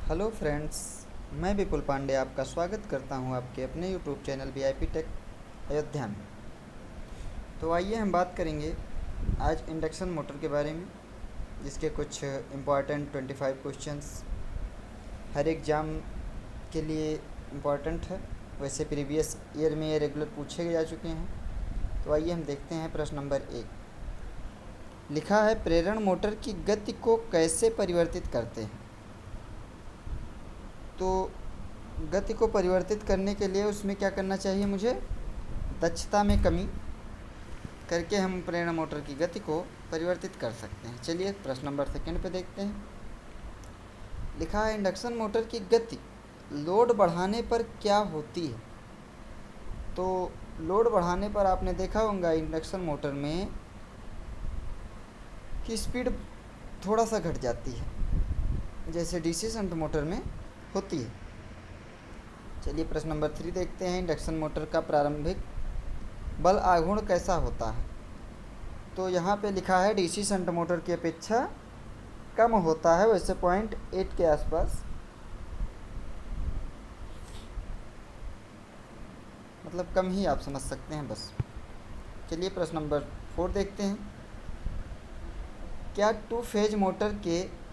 Hello friends. मैं विपुल पांडे आपका स्वागत करता हूं आपके अपने YouTube channel VIP Tech Ayodhya में। तो आइए हम बात करेंगे आज इंडक्शन मोटर के बारे में, जिसके कुछ इम्पॉर्टेंट 25 क्वेश्चंस हर एग्ज़ाम के लिए इम्पॉर्टेंट है। वैसे प्रीवियस ईयर में ये रेगुलर पूछे जा चुके हैं। तो आइए हम देखते हैं प्रश्न नंबर 1। लिखा है, प्रेरण मोटर की गति को कैसे परिवर्तित करते हैं। तो गति को परिवर्तित करने के लिए उसमें क्या करना चाहिए, मुझे दक्षता में कमी करके हम प्रेरण मोटर की गति को परिवर्तित कर सकते हैं। चलिए प्रश्न नंबर 2 पे देखते हैं। लिखा है, इंडक्शन मोटर की गति लोड बढ़ाने पर क्या होती है। तो लोड बढ़ाने पर आपने देखा होगा इंडक्शन मोटर में कि स्पीड थोड़ा सा घट जाती है, जैसे डीसी शंट मोटर में होती है। चलिए प्रश्न नंबर 3 देखते हैं। इंडक्शन मोटर का प्रारंभिक बल आघूर्ण कैसा होता है। तो यहाँ पे लिखा है डीसी शंट मोटर की अपेक्षा कम होता है, वैसे 0.8 के आसपास, मतलब कम ही आप समझ सकते हैं बस। चलिए प्रश्न नंबर 4 देखते हैं। क्या 2 फेज मोटर के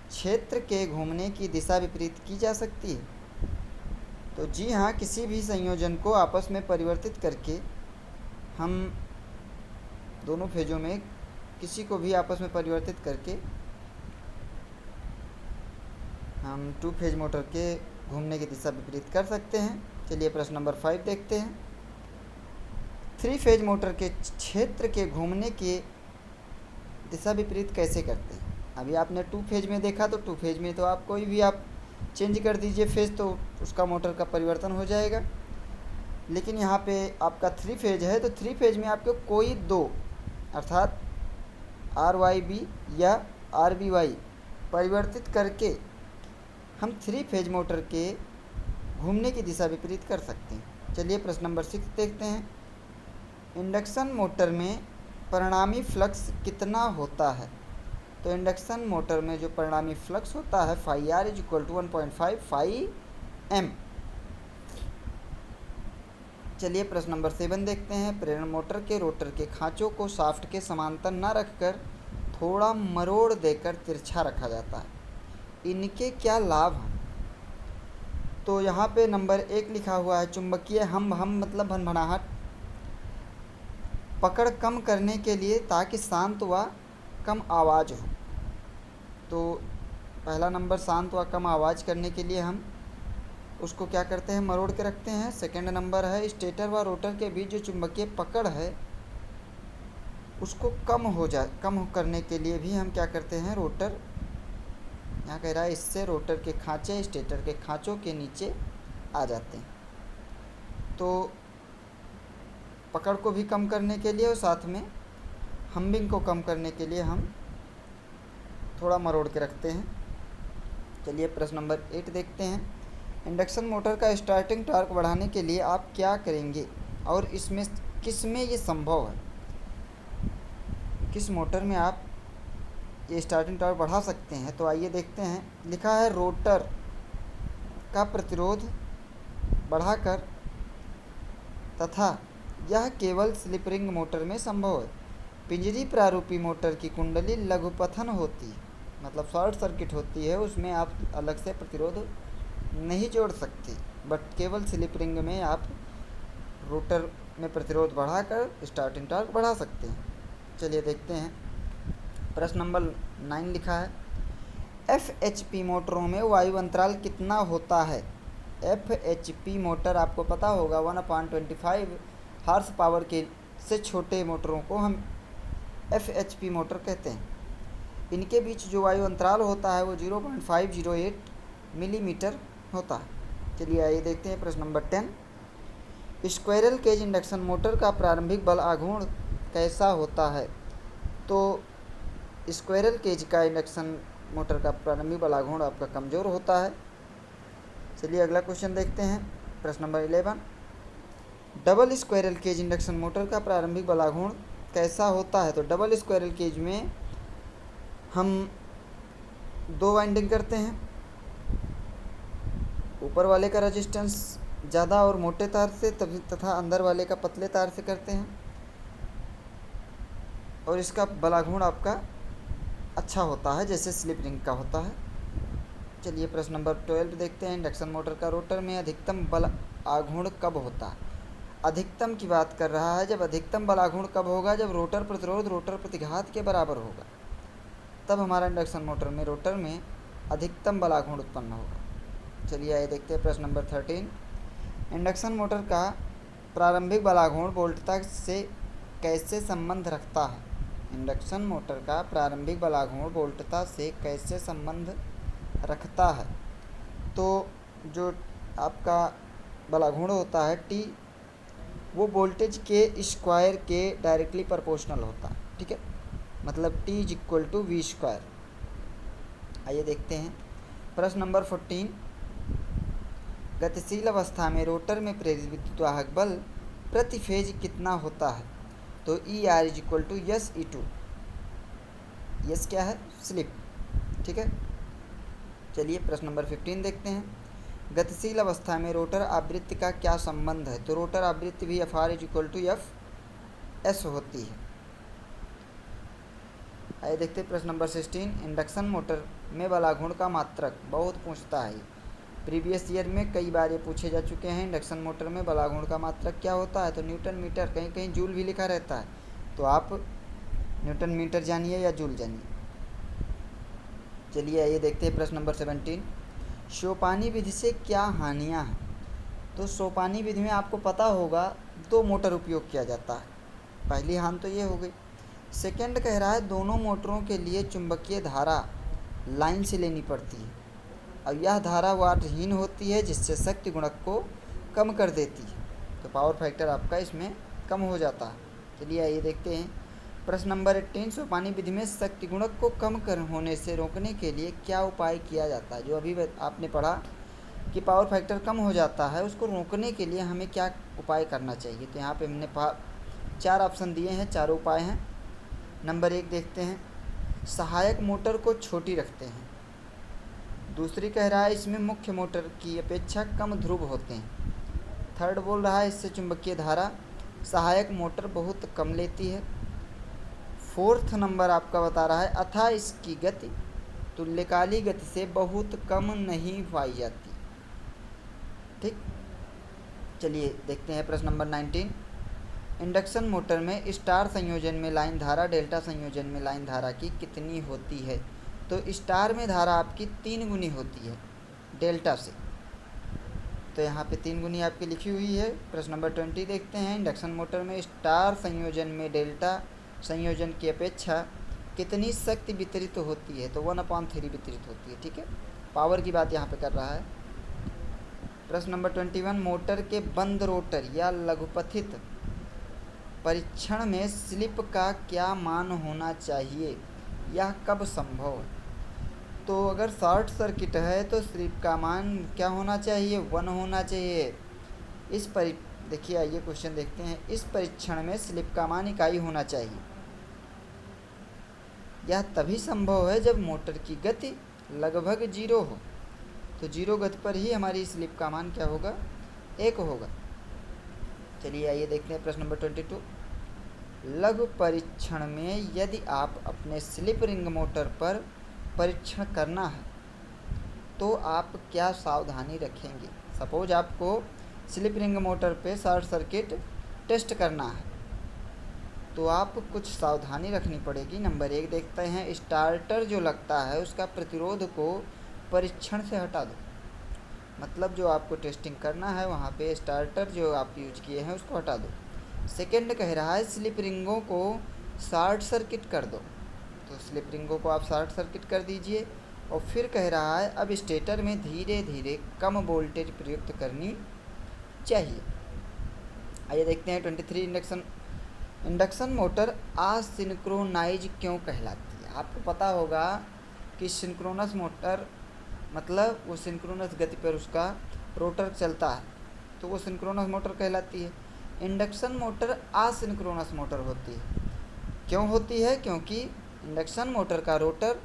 क्षेत्र के घूमने की दिशा विपरीत की जा सकती है। तो जी हाँ, किसी भी संयोजन को आपस में परिवर्तित करके हम दोनों फेजों में किसी को भी आपस में परिवर्तित करके हम 2 फेज मोटर के घूमने की दिशा विपरीत कर सकते हैं। चलिए प्रश्न नंबर 5 देखते हैं। 3 फेज मोटर के क्षेत्र के घूमने की दिशा विपरीत कैसे करते हैं। अभी आपने 2 फेज में देखा, तो 2 फेज में तो आप कोई भी आप चेंज कर दीजिए फेज, तो उसका मोटर का परिवर्तन हो जाएगा। लेकिन यहाँ पे आपका 3 फेज है, तो 3 फेज में आपको कोई 2 अर्थात RYB या RBY परिवर्तित करके हम 3 फेज मोटर के घूमने की दिशा विपरीत कर सकते हैं। चलिए प्रश्न नंबर 6 देखते हैं। इंडक्शन मोटर में परिणामी फ्लक्स कितना होता है। तो इंडक्शन मोटर में जो परिणामी फ्लक्स होता है φR = 1.5 φm। चलिए प्रश्न नंबर 7 देखते हैं। प्रेरण मोटर के रोटर के खांचों को शाफ्ट के समांतर न रखकर थोड़ा मरोड़ देकर तिरछा रखा जाता है, इनके क्या लाभ हैं। तो यहाँ पे नंबर 1 लिखा हुआ है, चुंबकीय हम मतलब भनभनाहट, पकड़ कम करने के लिए ताकि शांत व कम आवाज़ हो। तो पहला नंबर शांत व कम आवाज़ करने के लिए हम उसको क्या करते हैं, मरोड़ के रखते हैं। सेकंड नंबर है, स्टेटर व रोटर के बीच जो चुंबकीय पकड़ है उसको कम करने के लिए भी हम क्या करते हैं, रोटर, यहाँ कह रहा है इससे रोटर के खांचे स्टेटर के खांचों के नीचे आ जाते हैं। तो पकड़ को भी कम करने के लिए और साथ में हम्बिंग को कम करने के लिए हम थोड़ा मरोड़ के रखते हैं। चलिए प्रश्न नंबर 8 देखते हैं। इंडक्शन मोटर का स्टार्टिंग टॉर्क बढ़ाने के लिए आप क्या करेंगे और इसमें किस में ये संभव है, किस मोटर में आप ये स्टार्टिंग टॉर्क बढ़ा सकते हैं। तो आइए देखते हैं। लिखा है, रोटर का प्रतिरोध बढ़ाकर तथा यह केवल स्लिप रिंग मोटर में संभव है। पिंजरी प्रारूपी मोटर की कुंडली लघुपथन होती है, मतलब शॉर्ट सर्किट होती है, उसमें आप अलग से प्रतिरोध नहीं जोड़ सकते, बट केवल स्लिप रिंग में आप रोटर में प्रतिरोध बढ़ाकर स्टार्टिंग टॉर्क बढ़ा सकते हैं। चलिए देखते हैं। प्रश्न नंबर 9 लिखा है, FHP मोटरों में वायु अंतराल कितना होता है। FHP मोटर आपको पता होगा 1/25 हॉर्स पावर के से छोटे मोटरों को हम FHP मोटर कहते हैं। इनके बीच जो वायु अंतराल होता है वो 0.508 मिलीमीटर होता है। चलिए आइए देखते हैं प्रश्न number 10। Squirrel cage induction motor का प्रारंभिक बल आघूर्ण कैसा होता है। तो स्क्वायरल केज का इंडक्शन मोटर का प्रारंभिक बल आघूर्ण आपका कमज़ोर होता है। चलिए अगला क्वेश्चन देखते हैं। प्रश्न number 11। Double squirrel cage induction motor का प्रारंभिक बल आघूर्ण कैसा होता है। तो डबल स्क्वायरल केज में हम 2 वाइंडिंग करते हैं, ऊपर वाले का रेजिस्टेंस ज़्यादा और मोटे तार से तथा अंदर वाले का पतले तार से करते हैं, और इसका बलाघूर्ण आपका अच्छा होता है जैसे स्लिप रिंग का होता है। चलिए प्रश्न नंबर 12 देखते हैं। इंडक्शन मोटर का रोटर में अधिकतम बल आघूर्ण कब होता है? अधिकतम की बात कर रहा है। जब अधिकतम बल आघूर्ण कब होगा? जब रोटर प्रतिरोध रोटर प्रतिघात के बराबर होगा, तब हमारा इंडक्शन मोटर में रोटर में अधिकतम बल आघूर्ण उत्पन्न होगा। चलिए आइए देखते हैं प्रश्न नंबर 13। इंडक्शन मोटर का प्रारंभिक बल आघूर्ण वोल्टता से कैसे संबंध रखता है? इंडक्शन मोटर का प्रारंभिक बल आघूर्ण वोल्टता से कैसे संबंध रखता है? तो जो आपका बल आघूर्ण होता है टी, वो वोल्टेज के स्क्वायर के डायरेक्टली प्रोपोर्शनल होता है। ठीक है, मतलब T is equal to V square. आइए देखते हैं प्रश्न नंबर 14। गतिशील अवस्था में रोटर में प्रेरित विद्युतवाहक बल प्रति फेज कितना होता है? तो E R is equal to S E two. S क्या है? स्लिप। ठीक है, चलिए प्रश्न नंबर 15 देखते हैं। गतिशील अवस्था में रोटर आवृत्ति का क्या संबंध है? तो रोटर आवृत्ति भी F R is equal to F S होती है। आइए देखते हैं प्रश्न नंबर 16। इंडक्शन मोटर में बल आघूर्ण का मात्रक बहुत पूछता है। प्रीवियस ईयर में कई बार ये पूछे जा चुके हैं। इंडक्शन मोटर में बल आघूर्ण का मात्रक क्या होता है? तो न्यूटन मीटर, कहीं कहीं जूल भी लिखा रहता है, तो आप न्यूटन मीटर जानिए या जूल जानिए। चलिए आइए देखते हैं प्रश्न नंबर 17। सोपानी विधि से क्या हानियाँ हैं? तो सोपानी विधि में आपको पता होगा 2 मोटर उपयोग किया जाता है। पहली हानि तो ये हो गई। सेकंड कह रहा है दोनों मोटरों के लिए चुंबकीय धारा लाइन से लेनी पड़ती है। अब यह धारा वाटहीन होती है, जिससे शक्ति गुणक को कम कर देती है, तो पावर फैक्टर आपका इसमें कम हो जाता है। चलिए आइए देखते हैं प्रश्न नंबर 18। सोपानी विधि में शक्ति गुणक को कम कर होने से रोकने के लिए क्या उपाय किया जाता है? जो अभी आपने पढ़ा कि पावर फैक्टर कम हो जाता है, उसको रोकने के लिए हमें क्या उपाय करना चाहिए? तो यहाँ पे हमने 4 ऑप्शन दिए हैं, 4 उपाय हैं। नंबर 1 देखते हैं, सहायक मोटर को छोटी रखते हैं। दूसरी कह रहा है इसमें मुख्य मोटर की अपेक्षा कम ध्रुव होते हैं। थर्ड बोल रहा है इससे चुंबकीय धारा सहायक मोटर बहुत कम लेती है। फोर्थ नंबर आपका बता रहा है अतः इसकी गति तुल्यकाली गति से बहुत कम नहीं पाई जाती। ठीक, चलिए देखते हैं प्रश्न नंबर 19। इंडक्शन मोटर में स्टार संयोजन में लाइन धारा डेल्टा संयोजन में लाइन धारा की कितनी होती है? तो स्टार में धारा आपकी 3 गुनी होती है डेल्टा से, तो यहाँ पे 3 गुनी आपकी लिखी हुई है। प्रश्न नंबर 20 देखते हैं। इंडक्शन मोटर में स्टार संयोजन में डेल्टा संयोजन की अपेक्षा कितनी शक्ति वितरित होती है? तो 1/3 वितरित होती है। ठीक है, पावर की बात यहाँ पे कर रहा है। प्रश्न नंबर 21। मोटर के बंद रोटर या लघुपथित परीक्षण में स्लिप का क्या मान होना चाहिए? यह कब संभव है? तो अगर शॉर्ट सर्किट है तो स्लिप का मान क्या होना चाहिए? 1 होना चाहिए। देखिए आइए क्वेश्चन देखते हैं। इस परीक्षण में स्लिप का मान इकाई होना चाहिए। यह तभी संभव है जब मोटर की गति लगभग 0 हो, तो 0 गति पर ही हमारी स्लिप का मान क्या होगा? 1 होगा। चलिए आइए देखते हैं प्रश्न नंबर 22। लघु परीक्षण में यदि आप अपने स्लिप रिंग मोटर पर परीक्षण करना है तो आप क्या सावधानी रखेंगे? सपोज आपको स्लिप रिंग मोटर पे शॉर्ट सर्किट टेस्ट करना है, तो आप कुछ सावधानी रखनी पड़ेगी। नंबर 1 देखते हैं, स्टार्टर जो लगता है उसका प्रतिरोध को परीक्षण से हटा दो। मतलब जो आपको टेस्टिंग करना है वहाँ पे स्टार्टर जो आप यूज किए हैं उसको हटा दो। सेकेंड कह रहा है स्लिप रिंगों को शॉर्ट सर्किट कर दो, तो स्लिप रिंगों को आप शॉर्ट सर्किट कर दीजिए। और फिर कह रहा है अब स्टेटर में धीरे धीरे कम वोल्टेज प्रयुक्त करनी चाहिए। आइए देखते हैं 23। इंडक्शन मोटर असिंक्रोनाइज क्यों कहलाती है? आपको पता होगा कि सिंक्रोनस मोटर मतलब वो सिंक्रोनस गति पर उसका रोटर चलता है, तो वो सिंक्रोनस मोटर कहलाती है। इंडक्शन मोटर असिंक्रोनस मोटर होती है। क्यों होती है? क्योंकि इंडक्शन मोटर का रोटर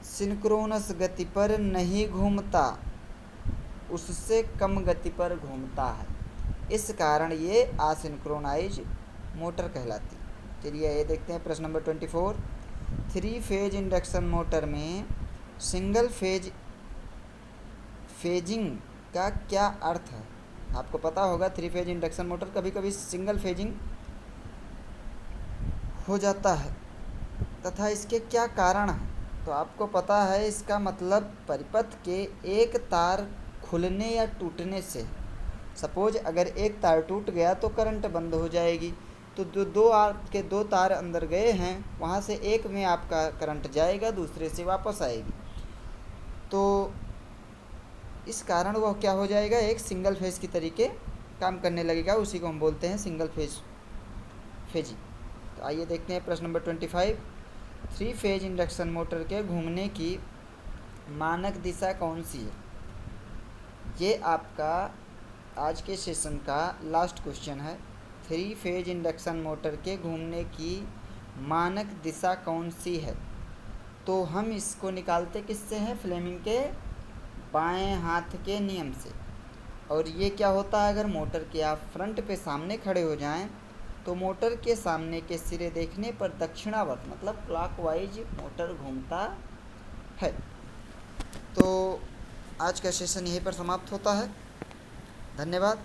सिंक्रोनस गति पर नहीं घूमता, उससे कम गति पर घूमता है, इस कारण ये असिंक्रोनाइज मोटर कहलाती है। चलिए ये देखते हैं प्रश्न नंबर 24। 3 फेज इंडक्शन मोटर में सिंगल फेजिंग का क्या अर्थ है? आपको पता होगा 3 फेज इंडक्शन मोटर कभी कभी सिंगल फेजिंग हो जाता है तथा इसके क्या कारण हैं? तो आपको पता है इसका मतलब परिपथ के एक तार खुलने या टूटने से। सपोज अगर एक तार टूट गया तो करंट बंद हो जाएगी, तो जो आपके दो तार अंदर गए हैं वहाँ से एक में आपका करंट जाएगा, दूसरे से वापस आएगी, तो इस कारण वह क्या हो जाएगा, एक सिंगल फेज की तरीके काम करने लगेगा। उसी को हम बोलते हैं सिंगल फेजिंग। तो आइए देखते हैं प्रश्न नंबर 25। 3 फेज इंडक्शन मोटर के घूमने की मानक दिशा कौन सी है? ये आपका आज के सेशन का लास्ट क्वेश्चन है। 3 फेज इंडक्शन मोटर के घूमने की मानक दिशा कौन सी है? तो हम इसको निकालते किससे हैं? फ्लेमिंग के बाएं हाथ के नियम से। और ये क्या होता है, अगर मोटर के आप फ्रंट पे सामने खड़े हो जाएं तो मोटर के सामने के सिरे देखने पर दक्षिणावर्त मतलब क्लॉकवाइज मोटर घूमता है। तो आज का सेशन यहीं पर समाप्त होता है। धन्यवाद।